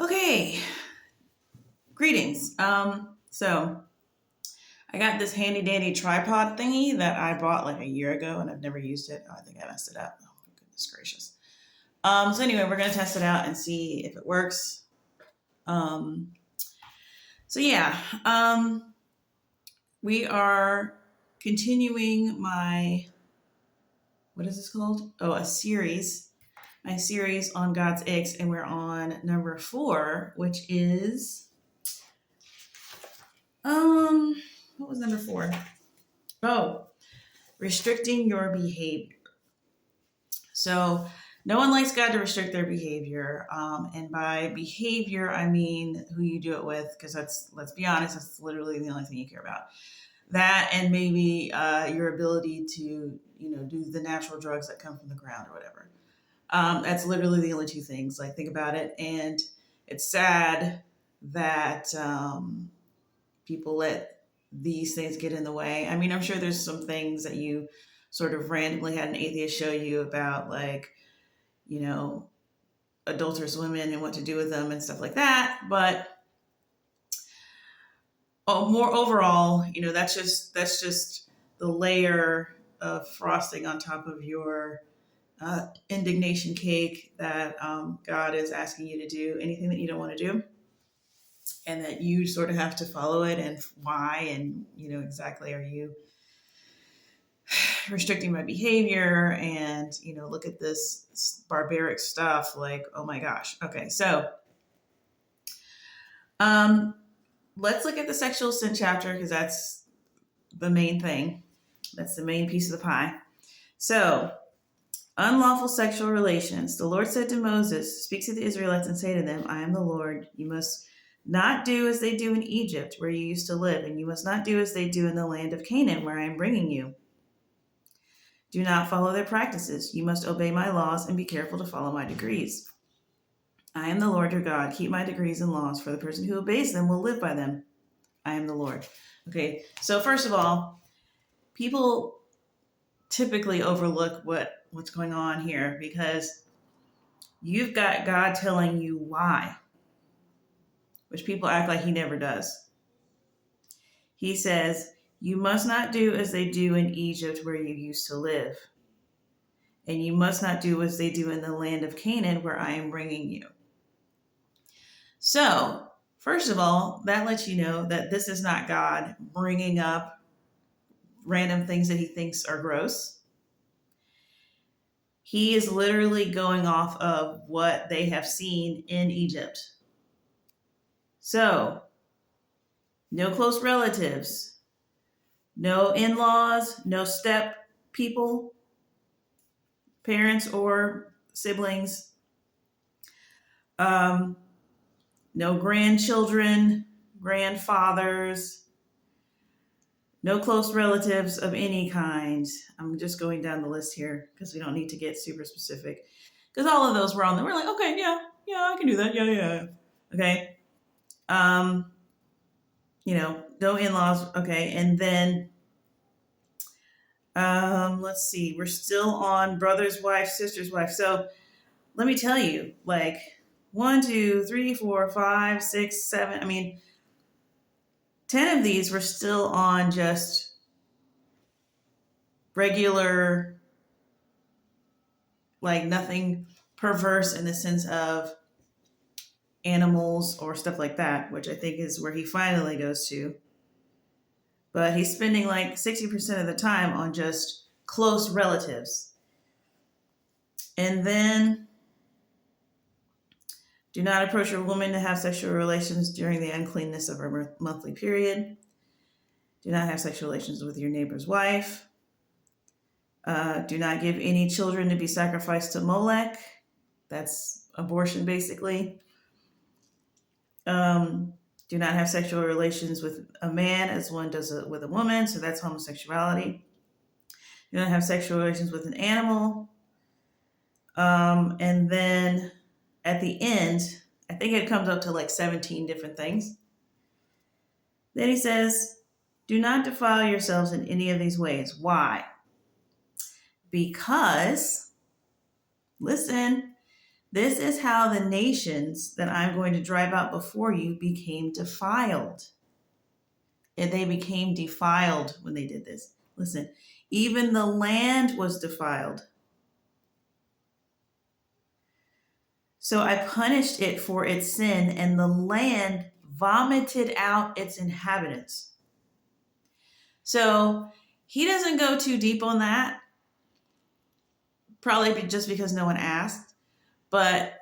Okay, greetings. So I got this handy dandy tripod thingy that I bought like a year ago and I've never used it. Oh, I think I messed it up. Oh, goodness gracious. So anyway, we're gonna test it out and see if it works. Um, so yeah, we are continuing my what is this called? Oh, a series. My series on God's Icks, and we're on number 4, which is what was number 4? Oh, restricting your behavior. So, no one likes God to restrict their behavior. And by behavior, I mean who you do it with, because let's be honest, that's literally the only thing you care about. That and maybe your ability to, do the natural drugs that come from the ground or whatever. That's literally the only two things. Like, think about it. And it's sad that people let these things get in the way. I mean, I'm sure there's some things that you sort of randomly had an atheist show you about, like, you know, adulterous women and what to do with them and stuff like that. But more overall, that's just the layer of frosting on top of your indignation cake that God is asking you to do anything that you don't want to do, and that you sort of have to follow it, and why, and exactly, are you restricting my behavior, and look at this barbaric stuff, like, oh my gosh. Okay, so um let's look at the sexual sin chapter, because that's the main thing. That's the main piece of the pie. So, unlawful sexual relations. The Lord said to Moses, speak to the Israelites and say to them, I am the Lord. You must not do as they do in Egypt, where you used to live, and you must not do as they do in the land of Canaan, where I am bringing you. Do not follow their practices. You must obey my laws and be careful to follow my decrees. I am the Lord your God. Keep my decrees and laws, for the person who obeys them will live by them. I am the Lord. Okay, so first of all, people typically overlook what's going on here, because you've got God telling you why, which people act like he never does. He says, you must not do as they do in Egypt, where you used to live. And you must not do as they do in the land of Canaan, where I am bringing you. So, first of all, that lets you know that this is not God bringing up random things that he thinks are gross. He is literally going off of what they have seen in Egypt. So, no close relatives, no in-laws, no step people, parents or siblings, no grandchildren, grandfathers, no close relatives of any kind. I'm just going down the list here because we don't need to get super specific. Because all of those were on there. We're like, okay, yeah, I can do that. Yeah. Okay. No in-laws. Okay. And then, let's see. We're still on brother's wife, sister's wife. So let me tell you, like, 1, 2, 3, 4, 5, 6, 7. I mean, 10 of these were still on just regular, like, nothing perverse in the sense of animals or stuff like that, which I think is where he finally goes to. But he's spending like 60% of the time on just close relatives. And then, do not approach a woman to have sexual relations during the uncleanness of her monthly period. Do not have sexual relations with your neighbor's wife. Do not give any children to be sacrificed to Molech. That's abortion, basically. Do not have sexual relations with a man as one does with a woman, so that's homosexuality. Do not have sexual relations with an animal. And then at the end, I think it comes up to like 17 different things. Then he says, do not defile yourselves in any of these ways. Why? Because, listen, This is how the nations that I'm going to drive out before you became defiled. And they became defiled when they did this. Listen, even the land was defiled. So I punished it for its sin, and the land vomited out its inhabitants. So he doesn't go too deep on that, probably just because no one asked. But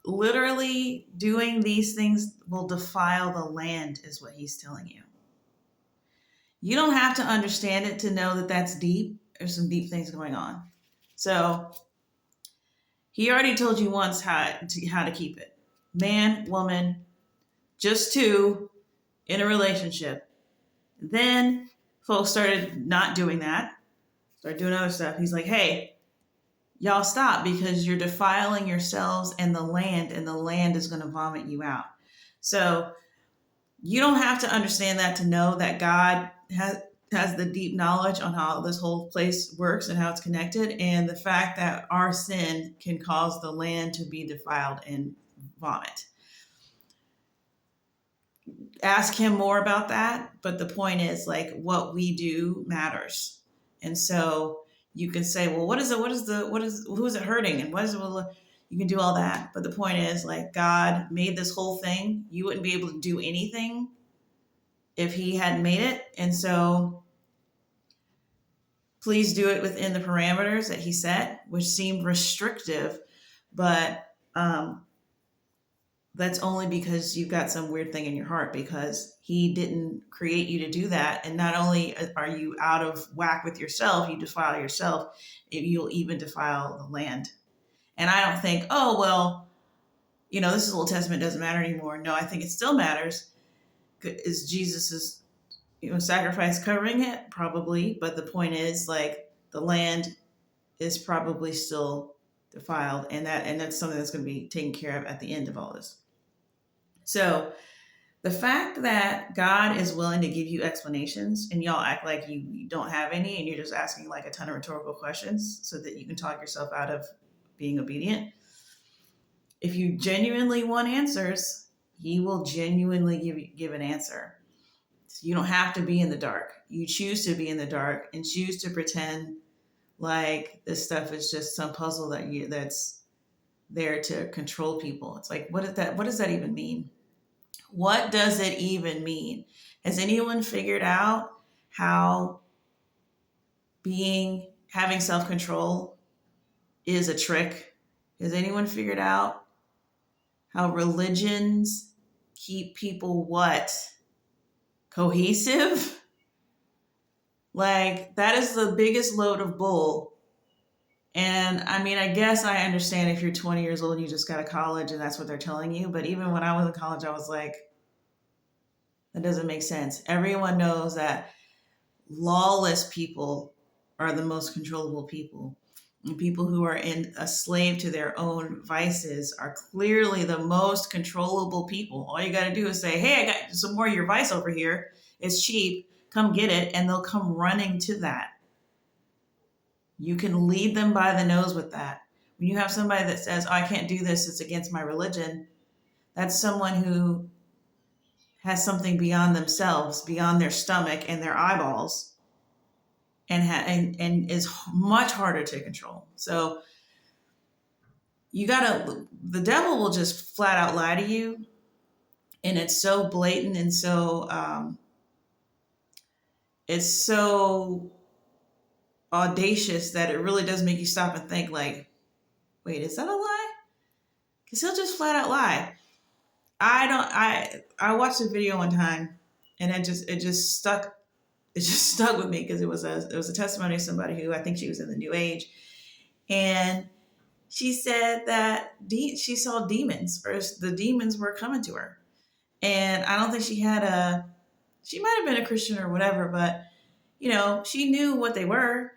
literally doing these things will defile the land, is what he's telling you. You don't have to understand it to know that that's deep. There's some deep things going on. So he already told you once how to keep it. Man, woman, just two in a relationship. Then folks started not doing that, started doing other stuff. He's like, hey, y'all stop, because you're defiling yourselves and the land is going to vomit you out. So you don't have to understand that to know that God has the deep knowledge on how this whole place works and how it's connected, and the fact that our sin can cause the land to be defiled and vomit. Ask him more about that, but the point is, like, what we do matters. And so you can say, well, who is it hurting, and what is it? You can do all that, but the point is, like, God made this whole thing. You wouldn't be able to do anything if he hadn't made it. And so please do it within the parameters that he set, which seemed restrictive, but that's only because you've got some weird thing in your heart, because he didn't create you to do that. And not only are you out of whack with yourself, you defile yourself, you'll even defile the land. And I don't think, oh, well, this is Old Testament, doesn't matter anymore. No, I think it still matters. Is Jesus's sacrifice covering it? Probably. But the point is, like, the land is probably still defiled, and that's something that's going to be taken care of at the end of all this. So the fact that God is willing to give you explanations, and y'all act like you don't have any, and you're just asking like a ton of rhetorical questions so that you can talk yourself out of being obedient. If you genuinely want answers, he will genuinely give an answer. So you don't have to be in the dark. You choose to be in the dark and choose to pretend like this stuff is just some puzzle that's there to control people. It's like, what does that even mean? What does it even mean? Has anyone figured out how having self-control is a trick? Has anyone figured out how religions keep people what? Cohesive? Like, that is the biggest load of bull. And I mean, I guess I understand if you're 20 years old and you just got to college and that's what they're telling you. But even when I was in college, I was like, that doesn't make sense. Everyone knows that lawless people are the most controllable people. And people who are a slave to their own vices are clearly the most controllable people. All you got to do is say, hey, I got some more of your vice over here. It's cheap. Come get it. And they'll come running to that. You can lead them by the nose with that. When you have somebody that says, oh, I can't do this, it's against my religion, that's someone who has something beyond themselves, beyond their stomach and their eyeballs, and is much harder to control. So the devil will just flat out lie to you. And it's so blatant and so, it's so audacious that it really does make you stop and think, like, wait, is that a lie? Because he'll just flat out lie. I watched a video one time, and it just stuck with me, because it was a testimony of somebody who, I think she was in the New Age, and she said that she saw demons, or the demons were coming to her. And I don't think she might have been a Christian or whatever, but she knew what they were.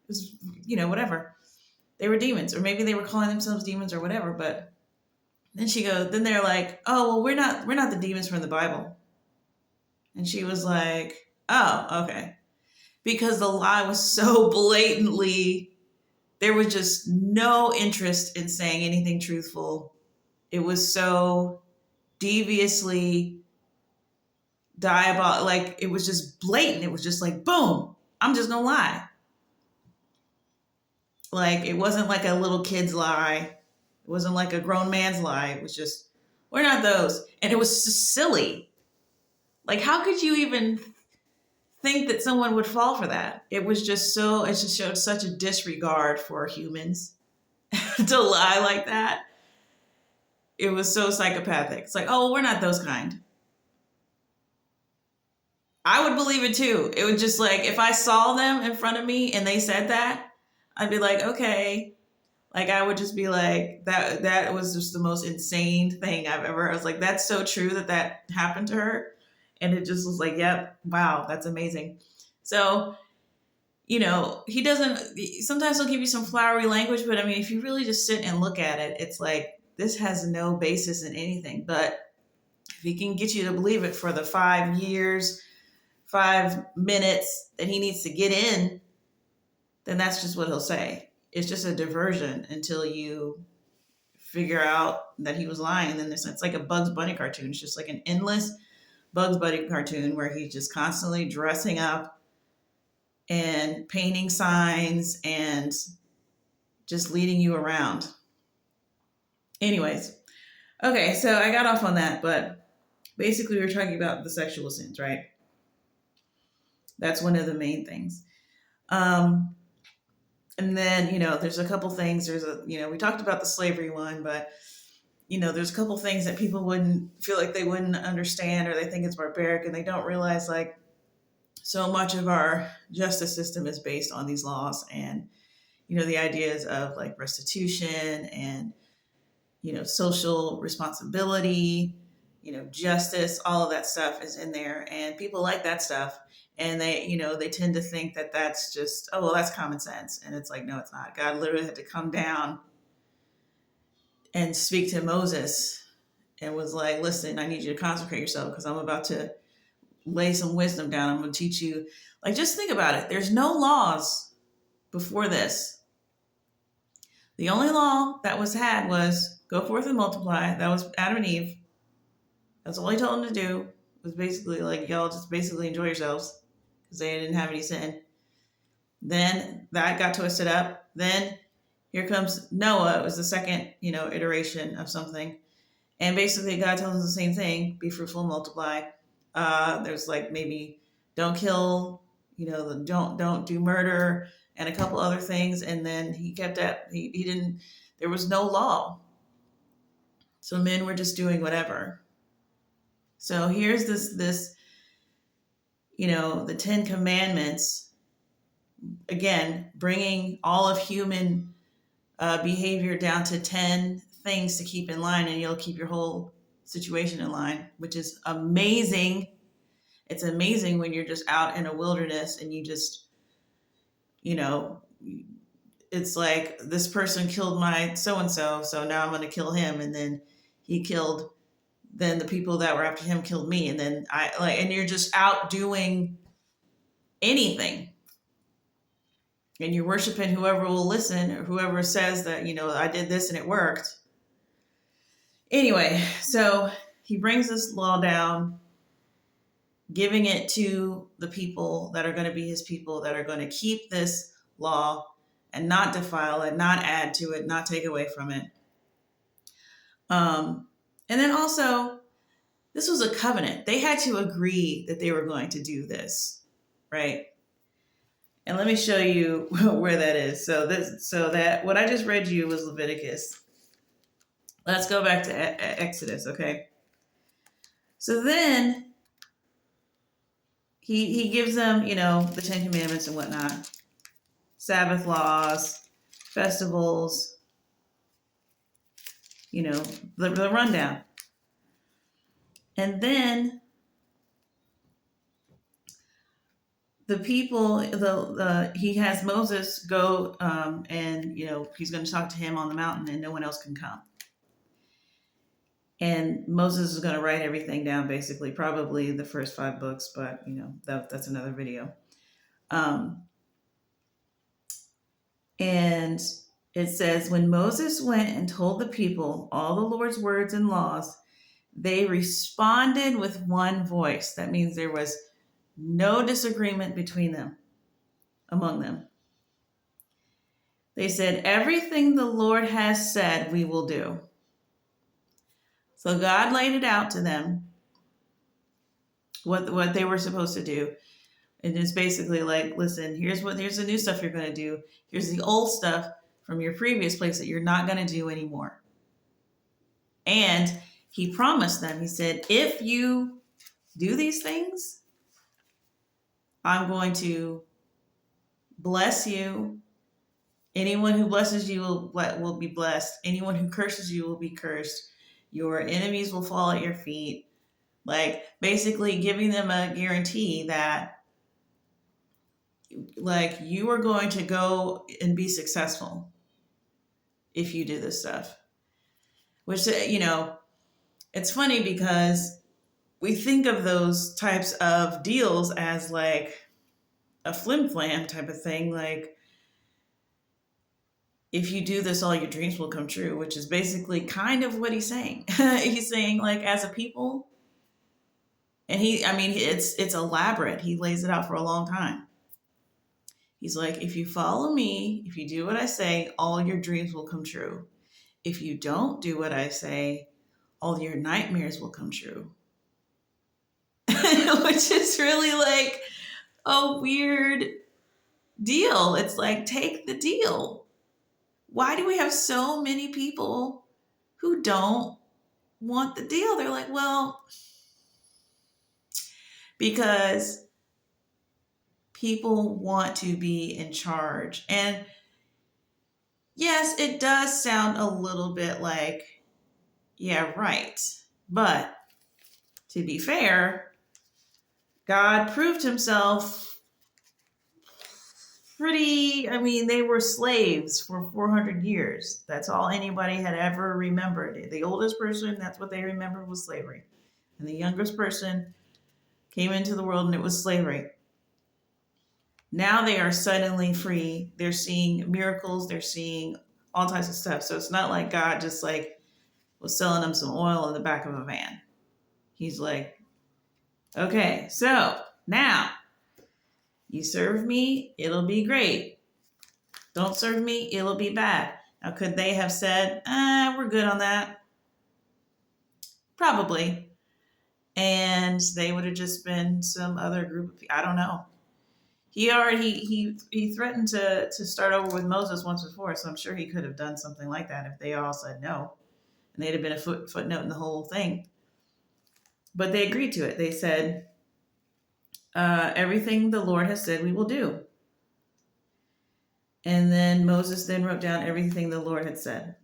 It was, whatever. They were demons, or maybe they were calling themselves demons or whatever. But then they're like, oh, well, we're not the demons from the Bible. And she was like, oh, okay. Because the lie was so blatantly there was just no interest in saying anything truthful. It was so deviously diabolical. Like, it was just blatant. It was just like, boom, I'm just gonna lie. Like, it wasn't like a little kid's lie. It wasn't like a grown man's lie. It was just, we're not those. And it was just silly. Like, how could you even think that someone would fall for that? It was just so, it just showed such a disregard for humans to lie like that. It was so psychopathic. It's like, oh, we're not those kind. I would believe it too. It would just like, if I saw them in front of me and they said that, I'd be like, okay. Like, I would just be like, that was just the most insane thing I've ever, I was like, that's so true that happened to her. And it just was like, yep, wow, that's amazing. So, he doesn't, sometimes he'll give you some flowery language, but I mean, if you really just sit and look at it, it's like, this has no basis in anything. But if he can get you to believe it for the 5 years, 5 minutes that he needs to get in, then that's just what he'll say. It's just a diversion until you figure out that he was lying. And then it's like a Bugs Bunny cartoon. It's just like an endless Bugs Bunny cartoon where he's just constantly dressing up and painting signs and just leading you around. Anyways, okay, so I got off on that, but basically we were talking about the sexual sins, right? That's one of the main things. And then, there's a couple things. We talked about the slavery one, but, there's a couple things that people wouldn't feel like they wouldn't understand, or they think it's barbaric, and they don't realize, like, so much of our justice system is based on these laws. And, the ideas of like restitution and, social responsibility, justice, all of that stuff is in there. And people like that stuff. And they tend to think that that's just, oh, well, that's common sense. And it's like, no, it's not. God literally had to come down and speak to Moses and was like, listen, I need you to consecrate yourself because I'm about to lay some wisdom down. I'm going to teach you. Like, just think about it. There's no laws before this. The only law that was had was go forth and multiply. That was Adam and Eve. That's all he told them to do. It was basically like, y'all just basically enjoy yourselves because they didn't have any sin. Then that got twisted up. Then here comes Noah. It was the second, iteration of something. And basically God tells us the same thing, be fruitful and multiply. There's like maybe don't kill, don't do murder and a couple other things. And then he kept that, he didn't, there was no law. So men were just doing whatever. So here's this, the 10 Commandments, again, bringing all of human behavior down to 10 things to keep in line, and you'll keep your whole situation in line, which is amazing. It's amazing when you're just out in a wilderness and you just, it's like this person killed my so-and-so, so now I'm going to kill him. And then he killed, then the people that were after him killed me. And then and you're just out doing anything. And you're worshiping whoever will listen or whoever says that, I did this and it worked. Anyway, so he brings this law down, giving it to the people that are going to be his people, that are going to keep this law and not defile it, not add to it, not take away from it. And then also, this was a covenant. They had to agree that they were going to do this, right? And let me show you where that is. So that what I just read you was Leviticus. Let's go back to Exodus, okay? So then he gives them, the 10 Commandments and whatnot, Sabbath laws, festivals, the rundown. And then the people, he has Moses go and, he's going to talk to him on the mountain and no one else can come. And Moses is going to write everything down, basically, probably the first 5 books, but, that's another video. And it says, when Moses went and told the people all the Lord's words and laws, they responded with one voice. That means there was no disagreement between them, among them. They said, everything the Lord has said, we will do. So God laid it out to them, what they were supposed to do. And it's basically like, listen, here's the new stuff you're going to do. Here's the old stuff from your previous place that you're not going to do anymore. And he promised them, he said, if you do these things, I'm going to bless you. Anyone who blesses you will be blessed. Anyone who curses you will be cursed. Your enemies will fall at your feet. Like, basically giving them a guarantee that, like, you are going to go and be successful if you do this stuff. Which, it's funny because we think of those types of deals as like a flim flam type of thing. Like, if you do this, all your dreams will come true, which is basically kind of what he's saying. He's saying, like, as a people, and it's elaborate. He lays it out for a long time. He's like, if you follow me, if you do what I say, all your dreams will come true. If you don't do what I say, all your nightmares will come true. Which is really like a weird deal. It's like, take the deal. Why do we have so many people who don't want the deal? They're like, well, because people want to be in charge. And yes, it does sound a little bit like, yeah, right. But to be fair, God proved himself they were slaves for 400 years. That's all anybody had ever remembered. The oldest person, that's what they remembered, was slavery. And the youngest person came into the world and it was slavery. Now they are suddenly free. They're seeing miracles. They're seeing all types of stuff. So it's not like God just like was selling them some oil in the back of a van. He's like, okay, so now you serve me, it'll be great. Don't serve me, it'll be bad. Now, could they have said, we're good on that? Probably. And they would have just been some other group of people. I don't know. He threatened to start over with Moses once before, so I'm sure he could have done something like that if they all said no. And they'd have been a footnote in the whole thing. But they agreed to it. They said, everything the Lord has said we will do. And then Moses then wrote down everything the Lord had said.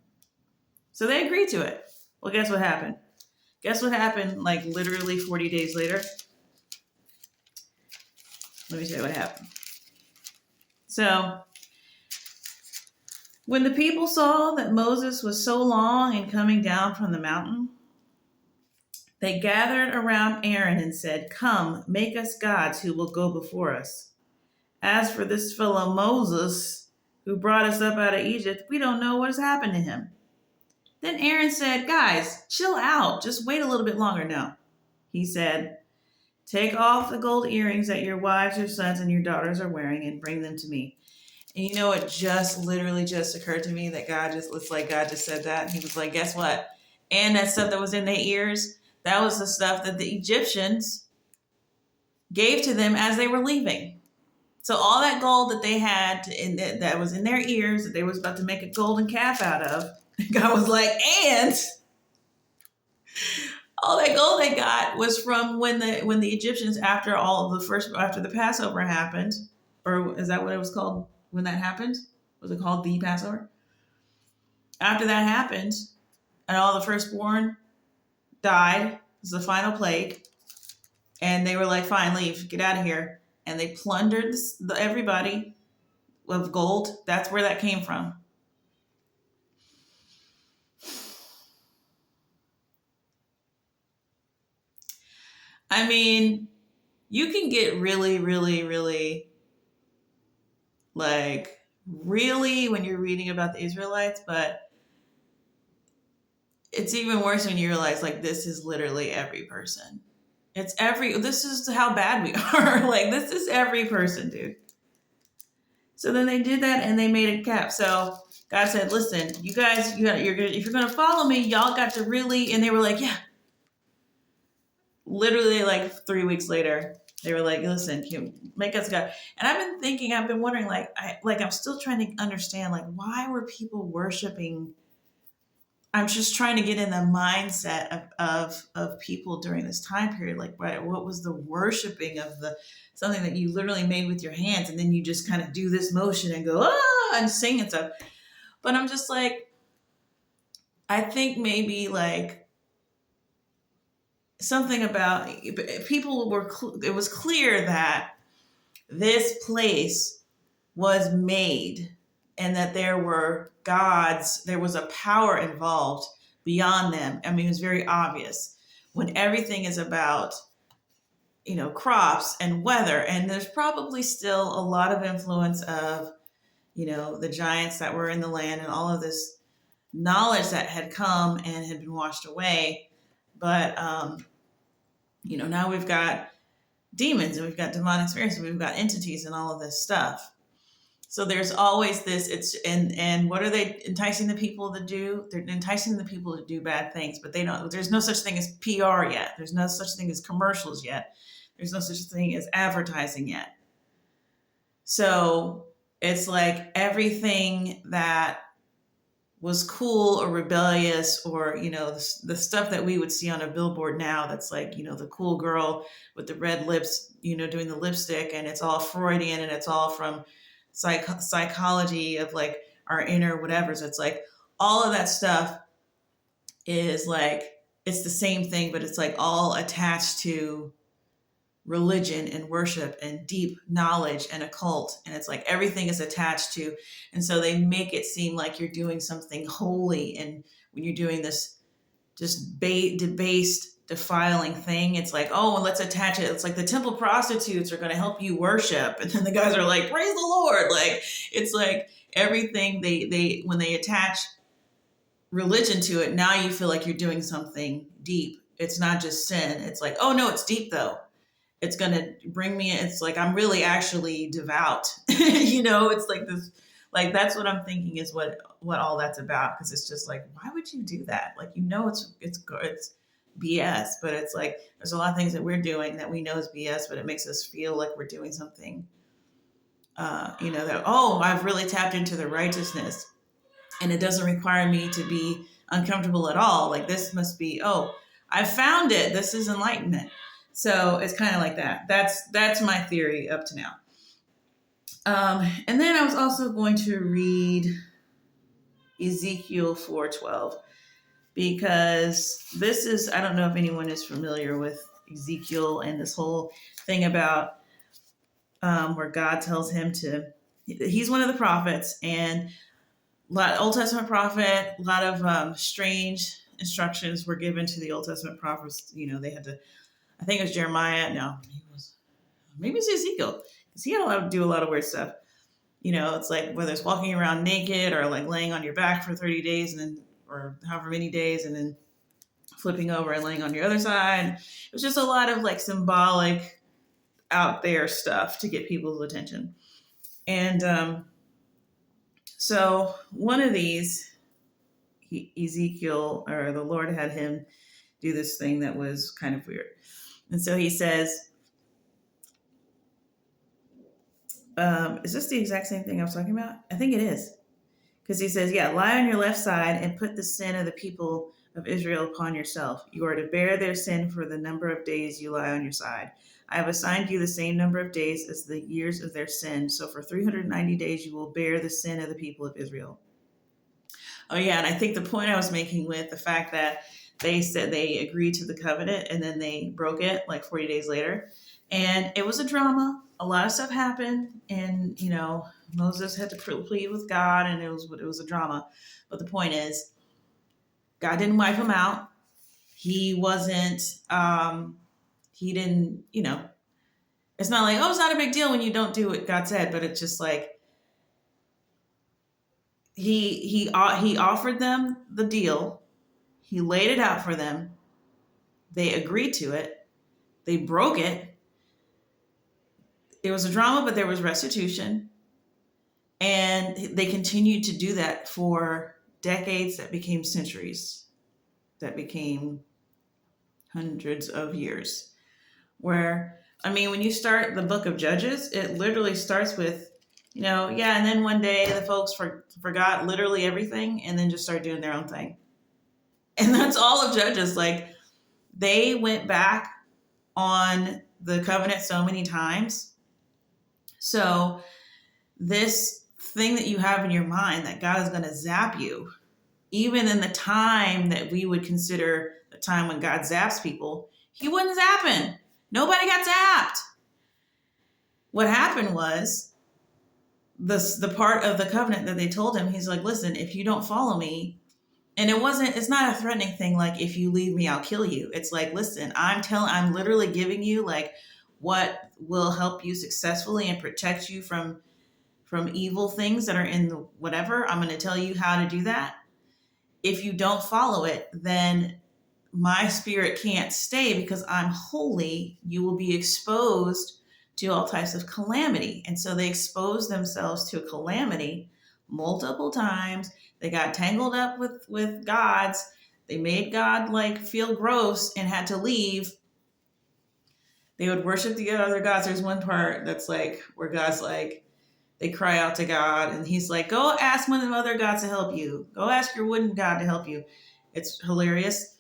So they agreed to it. Well, guess what happened? Guess what happened like literally 40 days later? Let me tell you what happened. So when the people saw that Moses was so long in coming down from the mountain, they gathered around Aaron and said, come, make us gods who will go before us. As for this fellow Moses, who brought us up out of Egypt, we don't know what has happened to him. Then Aaron said, guys, chill out. Just wait a little bit longer. No. He said, take off the gold earrings that your wives, your sons, and your daughters are wearing and bring them to me. And you know, it just literally just occurred to me that God just said that. He was like, guess what? And that stuff that was in their ears, that was the stuff that the Egyptians gave to them as they were leaving. So all that gold that they had that was in their ears that they was about to make a golden calf out of, God was like, and all that gold they got was from when the Egyptians, after the Passover happened, or is that what it was called when that happened? Was it called the Passover? After that happened, and all the firstborn died, it was the final plague, and they were like, fine, leave, get out of here. And they plundered everybody of gold. That's where that came from. I mean, you can get really, really, really, like, really when you're reading about the Israelites, but it's even worse when you realize like this is literally every person. This is how bad we are. Like this is every person, dude. So then they did that and they made a cap. So God said, listen, you guys, if you're going to follow me, y'all got to really, and they were like, yeah. Literally like 3 weeks later, they were like, listen, can you make us God? And I've been wondering, I'm still trying to understand, like, why were people worshiping? I'm just trying to get in the mindset of people during this time period. Like, what was the worshiping of something that you literally made with your hands, and then you just kind of do this motion and go, and sing and stuff. But I'm just like, I think maybe like something about people it was clear that this place was made and that there were gods, there was a power involved beyond them. I mean, it was very obvious when everything is about, crops and weather. And there's probably still a lot of influence of, the giants that were in the land and all of this knowledge that had come and had been washed away. But, now we've got demons and we've got demonic spirits and we've got entities and all of this stuff. So there's always this, and what are they enticing the people to do? They're enticing the people to do bad things, but there's no such thing as PR yet. There's no such thing as commercials yet. There's no such thing as advertising yet. So it's like everything that was cool or rebellious or, the stuff that we would see on a billboard now that's like, the cool girl with the red lips, doing the lipstick, and it's all Freudian and it's all from psychology of like our inner whatever. So it's like all of that stuff is like, it's the same thing, but it's like all attached to religion and worship and deep knowledge and occult. And it's like everything is attached to, and so they make it seem like you're doing something holy. And when you're doing this just debased, defiling thing, it's like, oh, let's attach it. It's like the temple prostitutes are going to help you worship. And then the guys are like, praise the Lord. Like, it's like everything they when they attach religion to it, now you feel like you're doing something deep. It's not just sin. It's like, oh no, it's deep though. It's going to bring me, it's like, I'm really actually devout. It's like this, like, that's what I'm thinking is what all that's about. Cause it's just like, why would you do that? Like, it's BS, but it's like, there's a lot of things that we're doing that we know is BS, but it makes us feel like we're doing something, that, oh, I've really tapped into the righteousness and it doesn't require me to be uncomfortable at all. Like, this must be, oh, I found it. This is enlightenment. So it's kind of like that. That's my theory up to now. And then I was also going to read Ezekiel 4:12, because this is, I don't know if anyone is familiar with Ezekiel and this whole thing about where God tells him he's one of the prophets, and a lot of Old Testament prophet, a lot of strange instructions were given to the Old Testament prophets. They had to, I think it was Jeremiah. No, maybe it's Ezekiel, because he had to do a lot of weird stuff. It's like whether it's walking around naked or like laying on your back for 30 days and then, or however many days, and then flipping over and laying on your other side. It was just a lot of like symbolic out there stuff to get people's attention. And so one of these, Ezekiel, or the Lord had him do this thing that was kind of weird. And so he says, is this the exact same thing I was talking about? I think it is. Because he says, yeah, lie on your left side and put the sin of the people of Israel upon yourself. You are to bear their sin for the number of days you lie on your side. I have assigned you the same number of days as the years of their sin. So for 390 days, you will bear the sin of the people of Israel. Oh, yeah. And I think the point I was making with the fact that they said they agreed to the covenant and then they broke it like 40 days later. And it was a drama. A lot of stuff happened. And, Moses had to plead with God, and it was a drama. But the point is, God didn't wipe him out. He wasn't, he didn't, it's not like, oh, it's not a big deal when you don't do what God said, but it's just like, he offered them the deal. He laid it out for them. They agreed to it. They broke it. It was a drama, but there was restitution. And they continued to do that for decades that became centuries, that became hundreds of years. Where, I mean, when you start the book of Judges, it literally starts with, and then one day the folks forgot literally everything and then just started doing their own thing. And that's all of Judges. Like, they went back on the covenant so many times. So this thing that you have in your mind that God is going to zap you, even in the time that we would consider the time when God zaps people, he wasn't zapping. Nobody got zapped. What happened was the part of the covenant that they told him, he's like, listen, if you don't follow me, and it's not a threatening thing. Like, if you leave me, I'll kill you. It's like, listen, I'm literally giving you like what will help you successfully and protect you from evil things that are in the whatever. I'm going to tell you how to do that. If you don't follow it, then my spirit can't stay because I'm holy. You will be exposed to all types of calamity. And so they exposed themselves to a calamity multiple times. They got tangled up with gods. They made God like feel gross and had to leave. They would worship the other gods. There's one part that's like where God's like, they cry out to God and he's like, go ask one of the other gods to help you. Go ask your wooden god to help you. It's hilarious.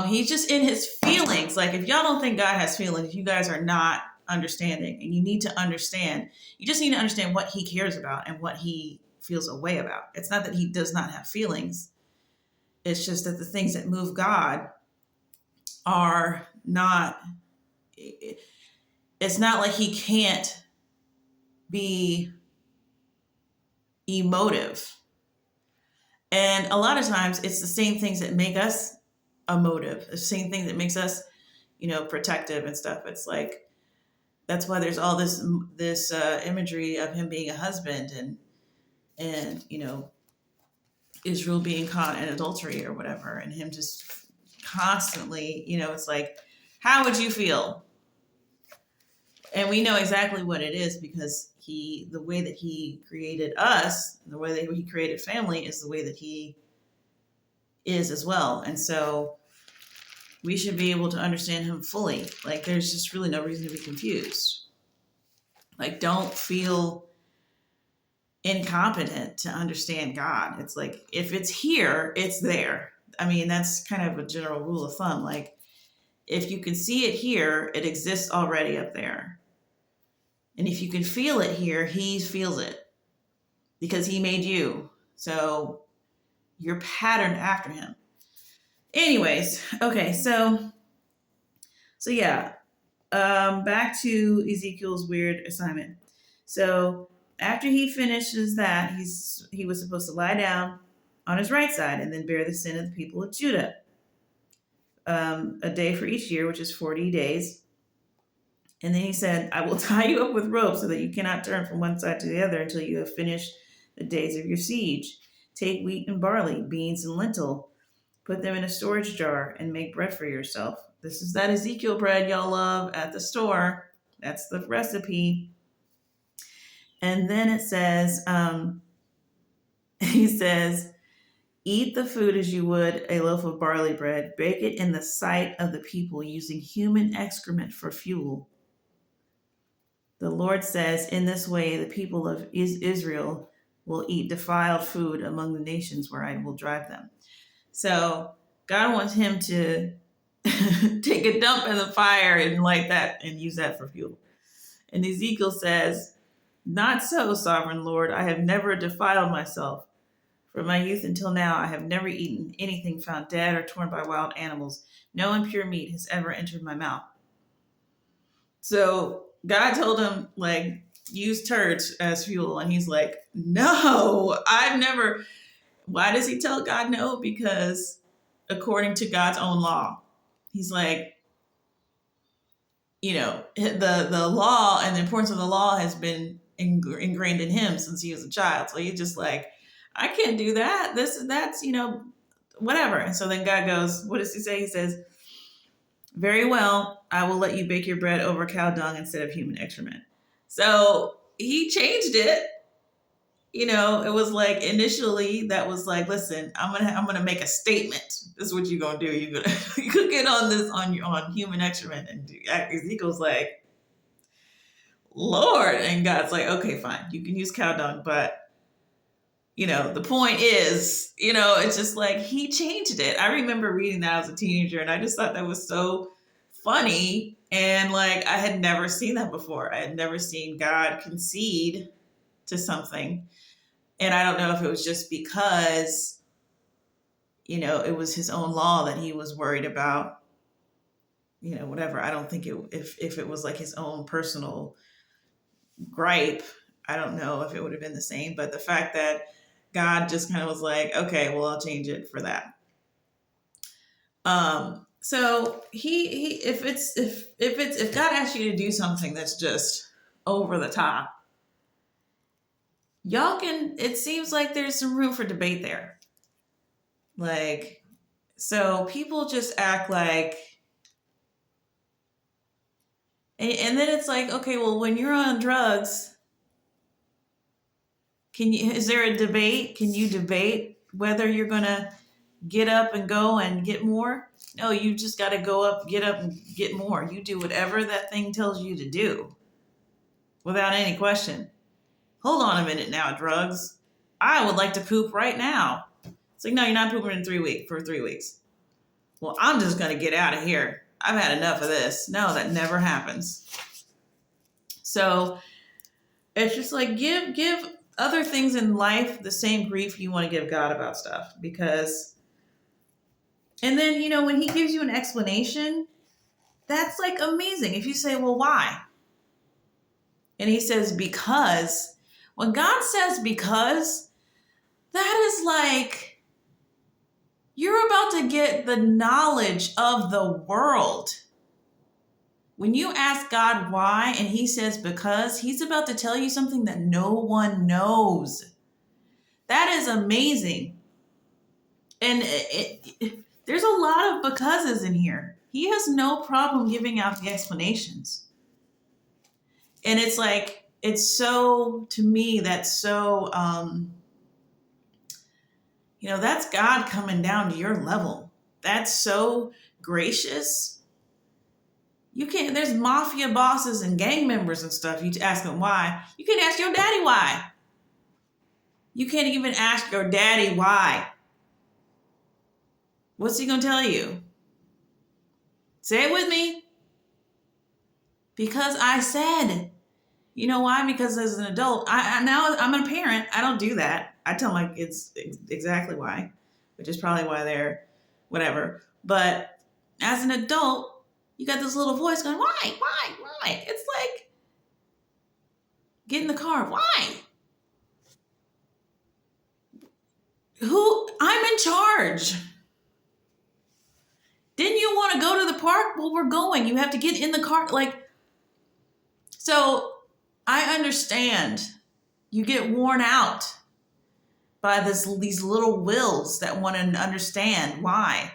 He's just in his feelings. Like, if y'all don't think God has feelings, you guys are not understanding. And you need to understand. You just need to understand what he cares about and what he feels a way about. It's not that he does not have feelings. It's just that the things that move God are not, it's not like he can't be emotive. And a lot of times it's the same things that make us emotive, the same thing that makes us, protective and stuff. It's like, that's why there's all this imagery of him being a husband and Israel being caught in adultery or whatever, and him just constantly, it's like, how would you feel? And we know exactly what it is because the way that he created us, the way that he created family is the way that he is as well. And so we should be able to understand him fully. Like, there's just really no reason to be confused. Like, don't feel incompetent to understand God. It's like, if it's here, it's there. I mean, that's kind of a general rule of thumb. Like, if you can see it here, it exists already up there. And if you can feel it here, he feels it because he made you. So you're patterned after him. Anyways, okay, so yeah, back to Ezekiel's weird assignment. So after he finishes that, he was supposed to lie down on his right side and then bear the sin of the people of Judah. A day for each year, which is 40 days. And then he said, I will tie you up with ropes so that you cannot turn from one side to the other until you have finished the days of your siege. Take wheat and barley, beans and lentil, put them in a storage jar, and make bread for yourself. This is that Ezekiel bread y'all love at the store. That's the recipe. And then it says, he says, eat the food as you would a loaf of barley bread. Bake it in the sight of the people using human excrement for fuel. The Lord says, in this way, the people of Israel will eat defiled food among the nations where I will drive them. So God wants him to take a dump in the fire and light that and use that for fuel. And Ezekiel says, not so, sovereign Lord. I have never defiled myself. From my youth until now, I have never eaten anything found dead or torn by wild animals. No impure meat has ever entered my mouth. So God told him, like, use turds as fuel. And he's like, no, I've never. Why does he tell God no? Because according to God's own law, he's like, the law and the importance of the law has been ingrained in him since he was a child. So he's just like, I can't do that. That's, whatever. And so then God goes, what does he say? He says, very well, I will let you bake your bread over cow dung instead of human excrement. So he changed it. It was like initially that was like, listen, I'm gonna make a statement. This is what you're gonna do. You're gonna you could get on this on human excrement, and Ezekiel's like, Lord, and God's like, okay, fine, you can use cow dung, but the point is, it's just like he changed it. I remember reading that as a teenager, and I just thought that was so funny. And like, I had never seen that before. I had never seen God concede to something. And I don't know if it was just because, it was his own law that he was worried about, whatever. I don't think if it was like his own personal gripe, I don't know if it would have been the same. But the fact that God just kind of was like, okay, well, I'll change it for that. So if God asks you to do something that's just over the top, it seems like there's some room for debate there. Like, so people just act like, and then it's like, okay, well, when you're on drugs, is there a debate? Can you debate whether you're going to get up and go and get more? No, you just got to get up and get more. You do whatever that thing tells you to do without any question. Hold on a minute now, drugs. I would like to poop right now. It's like, no, you're not pooping for 3 weeks. Well, I'm just going to get out of here. I've had enough of this. No, that never happens. So it's just like, give other things in life the same grief you want to give God about stuff. And then, when he gives you an explanation, that's like amazing. If you say, well, why? And he says, because. When God says because, that is like, you're about to get the knowledge of the world. When you ask God why, and he says because, he's about to tell you something that no one knows. That is amazing. And there's a lot of becauses in here. He has no problem giving out the explanations. And it's like, it's so, to me, that's so, that's God coming down to your level. That's so gracious. There's mafia bosses and gang members and stuff. You ask them why. You can't ask your daddy why. You can't even ask your daddy why. What's he going to tell you? Say it with me. Because I said. You know why? Because as an adult, now I'm a parent. I don't do that. I tell my kids exactly why, which is probably why they're whatever. But as an adult, you got this little voice going, why? It's like, get in the car. Why? I'm in charge. Didn't you want to go to the park? Well, we're going. You have to get in the car. So I understand you get worn out by these little wills that want to understand why.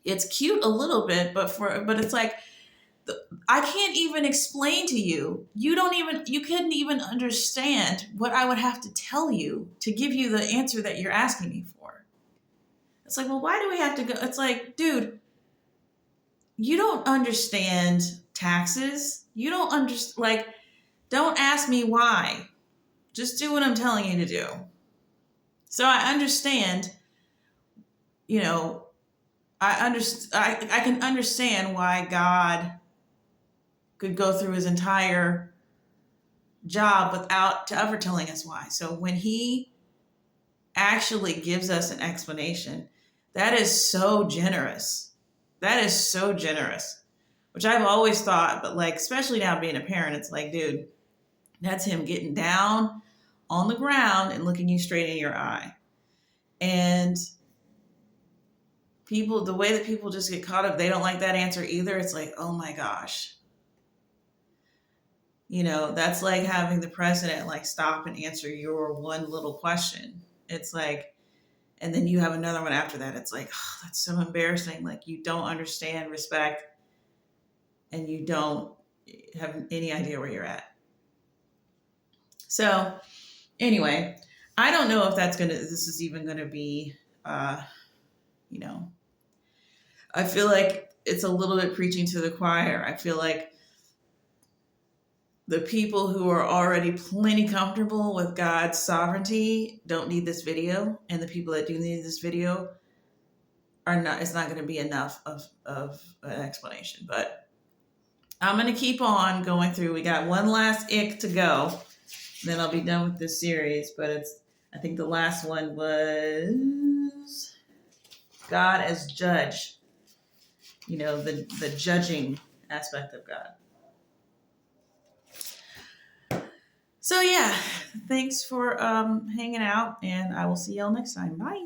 It's cute a little bit, but it's like, I can't even explain to you. You couldn't even understand what I would have to tell you to give you the answer that you're asking me for. It's like, well, why do we have to go? It's like, dude, you don't understand taxes. You don't understand, don't ask me why. Just do what I'm telling you to do. So I understand, I can understand why God could go through his entire job without ever telling us why. So when he actually gives us an explanation, that is so generous. That is so generous, which I've always thought, but especially now being a parent, it's like, dude, that's him getting down on the ground and looking you straight in your eye. And the way that people just get caught up, they don't like that answer either. It's like, oh my gosh. That's like having the president stop and answer your one little question. It's like, and then you have another one after that. It's like, oh, that's so embarrassing. Like, you don't understand respect and you don't have any idea where you're at. So, anyway, I don't know if this is even gonna be, you know, I feel like it's a little bit preaching to the choir. I feel like the people who are already plenty comfortable with God's sovereignty don't need this video, and the people that do need this video are not. It's not going to be enough of an explanation. But I'm going to keep on going through. We got one last ick to go, then I'll be done with this series. But I think the last one was God as judge. You know, the judging aspect of God. So yeah, thanks for hanging out, and I will see y'all next time. Bye.